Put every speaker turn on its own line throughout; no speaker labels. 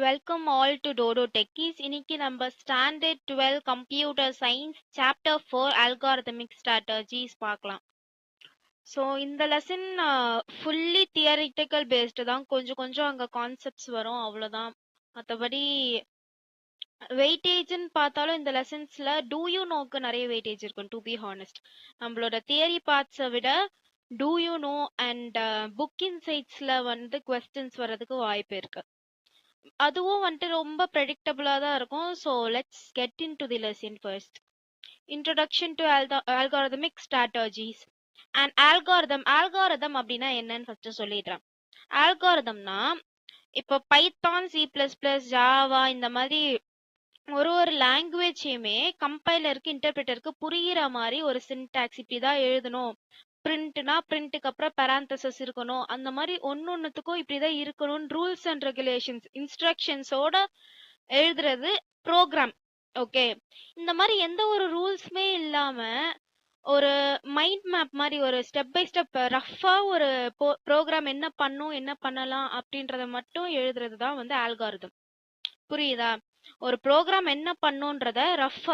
Welcome all to Dodo Techies. இன்னைக்கு நம்ம standard 12 computer science chapter 4 algorithmic strategies பார்க்கலாம். So இந்த லெசன் ஃபுல்லி தியரிட்டிக்கல் பேஸ்டு தான். கொஞ்சம் அங்கே கான்செப்ட்ஸ் வரும், அவ்வளோதான். மற்றபடி வெயிட்டேஜ்னு பார்த்தாலும் இந்த லெசன்ஸில் டூ யூ நோக்கு நிறைய வெயிட்டேஜ் இருக்கும். டு பி ஹானஸ்ட், நம்மளோட தியரி பார்ட்ஸை விட do you know and book இன்சைட்ஸில் வந்து கொஸ்டின்ஸ் வர்றதுக்கு வாய்ப்பு இருக்கு. அதுவும் வந்துட்டு ரொம்ப ப்ரெடிக்டபிளா தான் இருக்கும். So let's get in to the lesson first. Introduction to algorithmic strategies and algorithm அப்படின்னா என்னன்னு ஃபர்ஸ்ட் சொல்லிடுறேன். ஆல்காரிதம்னா இப்போ பைத்தான், C++, ஜாவா இந்த மாதிரி ஒரு லாங்குவேஜையுமே கம்பைலருக்கு இன்டர்பிரட்டருக்கு புரிகிற மாதிரி ஒரு சின்டாக்ஸ் இப்படி தான் எழுதணும். பிரிண்ட்னா பிரிண்ட்டுக்கு அப்புறம் பேராந்தசிஸ் இருக்கணும். அந்த மாதிரி ஒன்னொன்னுத்துக்கும் இப்படிதான் இருக்கணும். ரூல்ஸ் அண்ட் ரெகுலேஷன்ஸ் இன்ஸ்ட்ரக்ஷன்ஸோட எழுதுறது ப்ரோக்ராம். ஓகே, இந்த மாதிரி எந்த ஒரு ரூல்ஸுமே இல்லாம ஒரு மைண்ட் மேப் மாதிரி ஒரு ஸ்டெப் பை ஸ்டெப் ரஃபா ஒரு ப்ரோக்ராம் என்ன பண்ணும் என்ன பண்ணலாம் அப்படின்றத மட்டும் எழுதுறது தான் வந்து ஆல்காரிதம். புரியுதா? ஒரு ப்ரோக்ராம் என்ன பண்ணுன்றத ரஃப்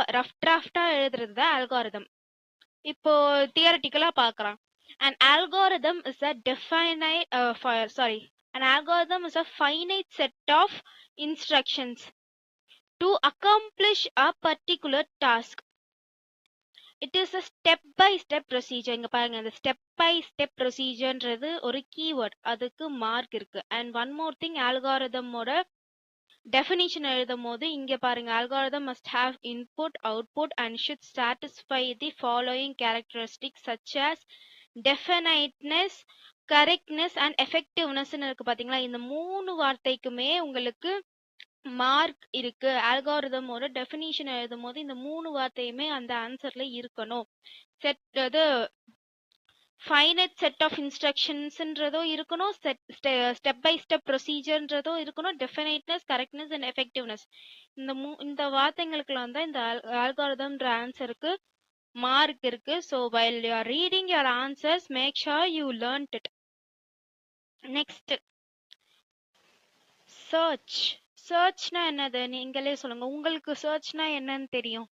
டிராஃப்டா எழுதுறது தான் ஆல்காரிதம். இப்போ தியரட்டிக்கலா பார்க்கலாம். An algorithm is a finite set of instructions to accomplish a particular task. It is a step by step procedure. இங்க பாருங்க, அந்த ஸ்டெப் பை ஸ்டெப் ப்ரொசீஜர்ன்றது ஒரு கீவேர்ட், அதுக்கு மார்க் இருக்கு. அண்ட் ஒன் மோர் திங், ஆல்காரிதமோட டெஃபினிஷன் எழுதும் போது இங்க பாருங்க, algorithm must have input, output and should satisfy the following characteristics such as definiteness, correctness and effectiveness இருக்கு. பாத்தீங்களா, இந்த மூணு வார்த்தைக்குமே உங்களுக்கு மார்க் இருக்கு. ஆல்காரிதமோட டெஃபினிஷன் எழுதும் போது இந்த மூணு வார்த்தையுமே அந்த ஆன்சர்ல இருக்கணும். செட் அது ஃபைனைட் செட் ஆஃப் இன்ஸ்ட்ரக்ஷன்ஸ்ன்றதும் இருக்கணும், ஸ்டெப் பை ஸ்டெப் ப்ரொசீஜர்ன்றதும் இருக்கணும், டெஃபினைட்னஸ், கரெக்ட்னஸ் அண்ட் எஃபெக்டிவ்னஸ். இந்த வார்த்தைங்களுக்குலாம் தான் இந்த ஆல்காரிதம்ன்ற ஆன்சருக்கு மார்க் இருக்கு. So while you are reading your answers make sure you learned it. Next, சர்ச்னா என்னது நீங்களே சொல்லுங்க. உங்களுக்கு சர்ச்னா என்னன்னு தெரியும்?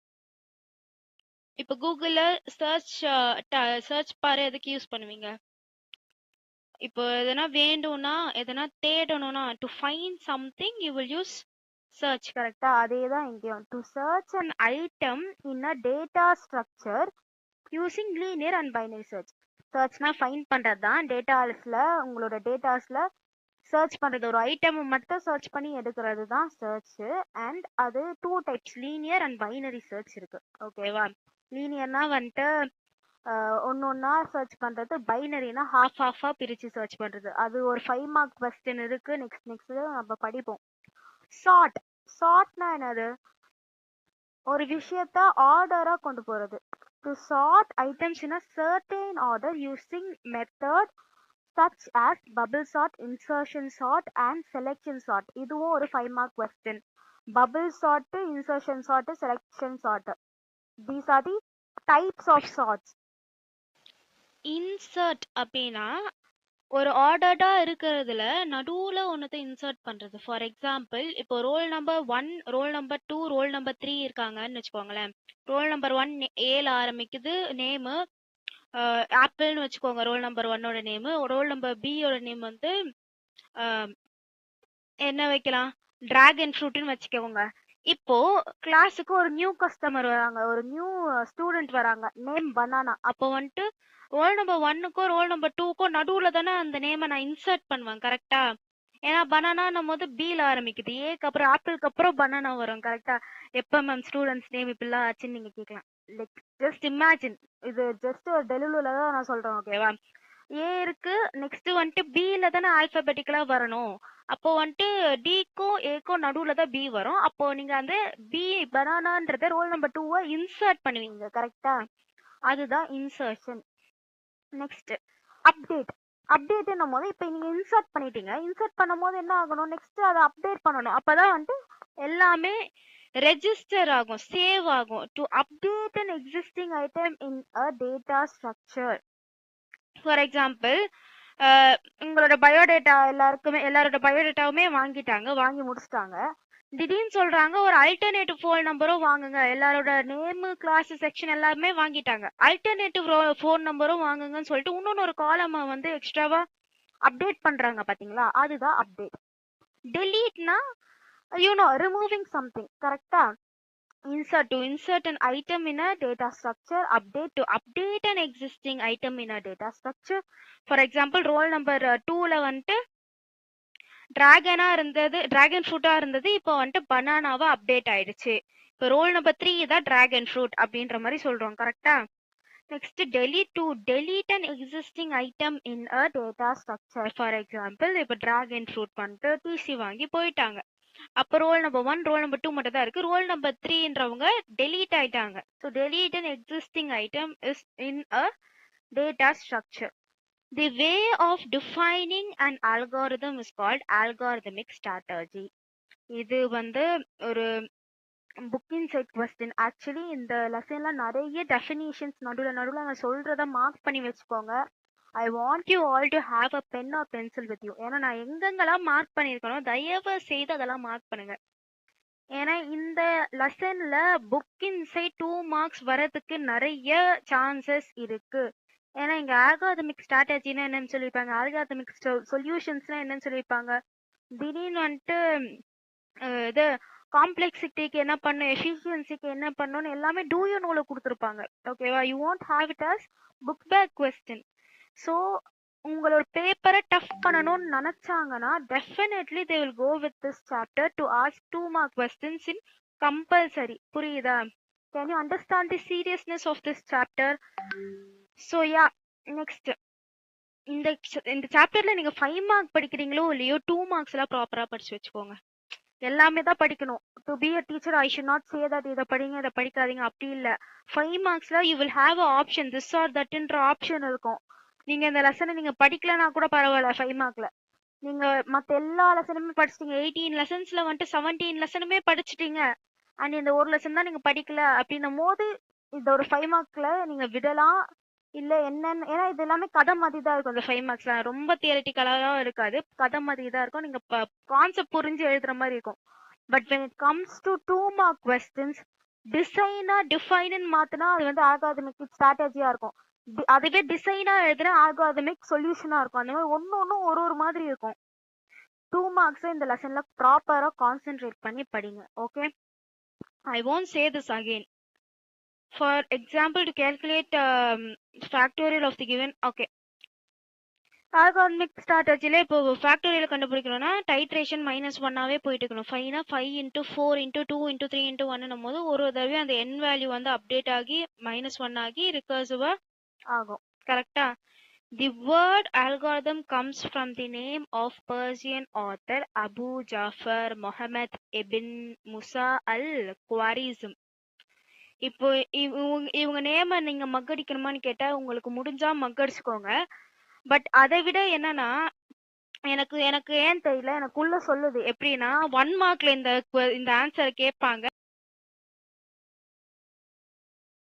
இப்போ கூகுள்ல சர்ச் பாரு எதுக்கு யூஸ் பண்ணுவீங்க? இப்போ எதனா வேண்டும்னா, எதனா தேடணும்னா, to find something you will use search. கரெக்டா? அதே தான் இங்கேயும். To search an item in a data structure using linear and binary search. சர்ச்னா ஃபைண்ட் பண்றது தான். டேட்டாஸ்ல உங்களோட டேட்டாஸ்ல சர்ச் பண்றது, ஒரு ஐட்டம் மட்டும் சர்ச் பண்ணி எடுக்கிறது தான் சர்ச். அண்ட் அது two types, linear and binary search இருக்கு. ஓகேவா? லீனியர்னா வந்துட்டு ஒன்னொன்னா சர்ச் பண்றது, பைனரினா ஹாஃபா பிரிச்சு சர்ச் பண்றது. அது ஒரு 5 மார்க் கொஸ்டின் இருக்கு. நெக்ஸ்ட் நம்ம படிப்போம். சார்ட்னா என்னது? ஒரு விஷயத்த ஆர்டரா கொண்டு போறது. To sort items in a certain order using method such as bubble sort, insertion sort and selection sort. இதுவும் ஒரு 5 mark question. Bubble sort, insertion sort, selection sort. These are the types of sorts. Insert அப்படின்னா ஒரு ஆர்டர்டா இருக்கிறதுல நடுவுல ஒன்னத்தை insert பண்றது. For example, இப்போ roll number 1, roll number 2, roll number 3 இருக்காங்கன்னு வச்சுக்கோங்களேன். ரோல் நம்பர் 1 ஏல ஆரம்பிக்குது, நேமு ஆப்பிள்னு வச்சுக்கோங்க ரோல் நம்பர் 1ஓட நேமு. ரோல் நம்பர் பியோட நேம் வந்து என்ன வைக்கலாம், டிராகன் ஃப்ரூட்னு வச்சுக்கோங்க. இப்போ கிளாஸுக்கு ஒரு நியூ கஸ்டமர் வராங்க, ஒரு நியூ ஸ்டூடெண்ட் வராங்க, நேம் பனானா. அப்போ வந்துட்டு ரோல் நம்பர் 1க்கும் ரோல் நம்பர் 2க்கும் நடுவுல தானே அந்த நேமை நான் இன்சர்ட் பண்ணுவேன். கரெக்டா? ஏன்னா பனானா நம்ம வந்து பில ஆரம்பிக்குது, ஏக்கு அப்புறம் ஆப்பிளுக்கு அப்புறம் பனானா வரும். கரெக்டா? எப்ப மேம் ஸ்டூடெண்ட்ஸ் நேம் இப்படிலாம் ஆச்சுன்னு நீங்க கேட்கலாம். லைக் ஜஸ்ட் இமேஜின், இது ஜஸ்ட் ஒரு டெலிவரியில தான் நான் சொல்றேன். ஓகேவா? ஏ இருக்கு, நெக்ஸ்ட் வந்துட்டு பில தானே ஆல்பபெட்டிக்கலா வரணும். அப்போ வந்துட்டு டிக்கும் ஏக்கும் நடுவுல தான் பி வரும். அப்போ நீங்க அந்த பி பனானான்றத ரோல் நம்பர் 2 இன்சர்ட் பண்ணுவீங்க. கரெக்டா? அதுதான் இன்சர்ஷன். நெக்ஸ்ட், அப்டேட்னும் போது இப்போ நீங்க இன்சர்ட் பண்ணிட்டீங்க. இன்சர்ட் பண்ணும் போது என்ன ஆகணும், நெக்ஸ்ட் அதை அப்டேட் பண்ணணும். அப்பதான் வந்துட்டு எல்லாமே ரெஜிஸ்டர் ஆகும், சேவ் ஆகும். To update an existing item in a data structure. For example, உங்களோட பயோடேட்டா எல்லாரோட பயோடேட்டாவுமே வாங்கிட்டாங்க, வாங்கி முடிச்சிட்டாங்க. திடீர்னு சொல்றாங்க ஒரு அல்டர்னேட்டிவ் ஃபோன் நம்பரும் வாங்குங்க, எல்லாரோட நேமு கிளாஸ் செக்ஷன் எல்லாமே வாங்கிட்டாங்க, அல்டர்னேட்டிவ் ஃபோன் நம்பரும் வாங்குங்கன்னு சொல்லிட்டு இன்னொன்னு ஒரு காலமா வந்து எக்ஸ்ட்ராவா அப்டேட் பண்றாங்க பாத்தீங்களா, அதுதான் அப்டேட். டெலீட்னா ரிமூவிங் சம்திங், கரெக்டா? Insert to insert an item in a data structure, update to update an existing item in a data structure. For example, roll number 2ல வந்துட்டு டிராகன் ஃப்ரூட்டா இருந்தது, இப்போ வந்துட்டு பனானாவா அப்டேட் ஆயிடுச்சு. இப்போ ரோல் நம்பர் 3 தான் டிராகன் ஃப்ரூட் அப்படின்ற மாதிரி சொல்றோம், கரெக்டா? Next delete an existing item in a data structure. For example, இப்போ டிராகன் ஃப்ரூட் வந்துட்டு டிசி வாங்கி போயிட்டாங்க, அப்போ ரோல் நம்பர் 1 ரோல் நம்பர் 2 மட்டும் தான் இருக்கு, ரோல் நம்பர் 3ன்றவங்க delete ஆயிட்டாங்க. So delete an existing item is in a data structure. The way of defining an algorithm is called algorithmic strategy. இது வந்து ஒரு புக் இன்சைட் கொஸ்டின். ஆக்சுவலி இந்த லெசன்ல நிறைய definitions நடுவில் நான் சொல்றத மார்க் பண்ணி வச்சுக்கோங்க. I want you all to have a pen or pencil with you. ஏன்னா நான் எங்கெங்கெல்லாம் மார்க் பண்ணியிருக்கணும் தயவு செய்து அதெல்லாம் மார்க் பண்ணுங்க. ஏன்னா இந்த லெசன்ல புக் இன்சைட் 2 மார்க்ஸ் வரதுக்கு நிறைய சான்சஸ் இருக்கு. ஏன்னா இங்க ஆல்காரிதமிக் ஸ்ட்ராட்டஜினா என்னன்னு சொல்லியிருப்பாங்க, ஆல்காரிதமிக் சொல்யூஷன்ஸ்னா என்னன்னு சொல்லியிருப்பாங்க, திடீர்னு வந்துட்டு இது காம்ப்ளெக்சிட்டிக்கு என்ன பண்ணும், எஃபிஷியன்சிக்கு என்ன பண்ணும்னு எல்லாமே டூ யூ நோல கொடுத்துருப்பாங்க. ஓகேவா? You want have it as book back question. So உங்களோட பேப்பரை டஃப் பண்ணணும்னு நினைச்சாங்கன்னா definitely they will go with this chapter to ask 2 mark questions in compulsory. புரியுதா? Can you understand the seriousness of this chapter? So yeah, next இந்த சாப்டர்ல நீங்க 5 mark படிக்கிறீங்களோ இல்லையோ 2 marks எல்லாம் ப்ராப்பரா படிச்சு வச்சுக்கோங்க. எல்லாமே தான் படிக்கணும். To be a teacher I should not say that இதை படிங்க இதை படிக்காதீங்க, அப்படி இல்லை. 5 மார்க்ஸ்ல you will have a option, this or தட்ன்ற ஆப்ஷன் இருக்கும். நீங்க இந்த லெசனை நீங்க படிக்கலனா கூட பரவாயில்ல, 5 மார்க்ல நீங்க மத்த எல்லா லெசனுமே படிச்சிட்டீங்க, 18 லெசன்ஸ்ல வந்துட்டு 17 லெசனுமே படிச்சிட்டீங்க, அண்ட் இந்த ஒரு லெசன் தான் நீங்க படிக்கல அப்படின்னும் போது இந்த ஒரு 5 மார்க்ல நீங்க விடலாம். இல்ல என்னன்னு, ஏன்னா இது எல்லாமே கதை மாதிரி தான் இருக்கும். இந்த 5 மார்க்ஸ்ல ரொம்ப தியரிட்டிக்கலாலாம் இருக்காது, கதை மாதிரி தான் இருக்கும். நீங்க கான்செப்ட் புரிஞ்சு எழுதுற மாதிரி இருக்கும். But when it comes to 2 mark questions, define மாத்தினா அது வந்து ஆல்காரிதமிக் ஸ்ட்ராட்டஜியா இருக்கும். அதுவே டிசைனா எழுதுனா ஆல்காரிதமிக் சொல்யூஷனா இருக்கும். அந்த மாதிரி ஒன்னும் ஒரு மாதிரி இருக்கும். 2 மார்க்ஸ் இந்த லெசன்ல ப்ராப்பரா கான்சென்ட்ரேட் பண்ணி படிங்க. Okay, I won't say this again. For example, to calculate factorial of the given, okay, ஆல்காரிதமிக் ஸ்ட்ராட்டஜில இப்போ ஃபேக்டோரியல் கண்டுபிடிக்கணும்னா டைட்ரேஷன் -1ஆவே போயிட்டு இருக்கணும். 5னா 5 × 4 × 2 × 3 × 1 போது ஒரு தடவை அந்த n வேல்யூ வந்து அப்டேட் ஆகி -1 ஆகி ரிகர்சிவா ஆகும், கரெக்டா? தி word algorithm comes from the name of Persian author Abu Ja'far Muhammad ibn Musa al-Khwarizm. இப்போ இவங்க நேம நீங்க மக்கடிக்கணுமான்னு கேட்டா உங்களுக்கு முடிஞ்சா மக்கடிச்சுக்கோங்க. பட் அதை விட என்னன்னா எனக்கு ஏன் தெரியல, எனக்குள்ள சொல்லுது எப்படின்னா 1 மார்க்ல இந்த ஆன்சர் கேட்பாங்க.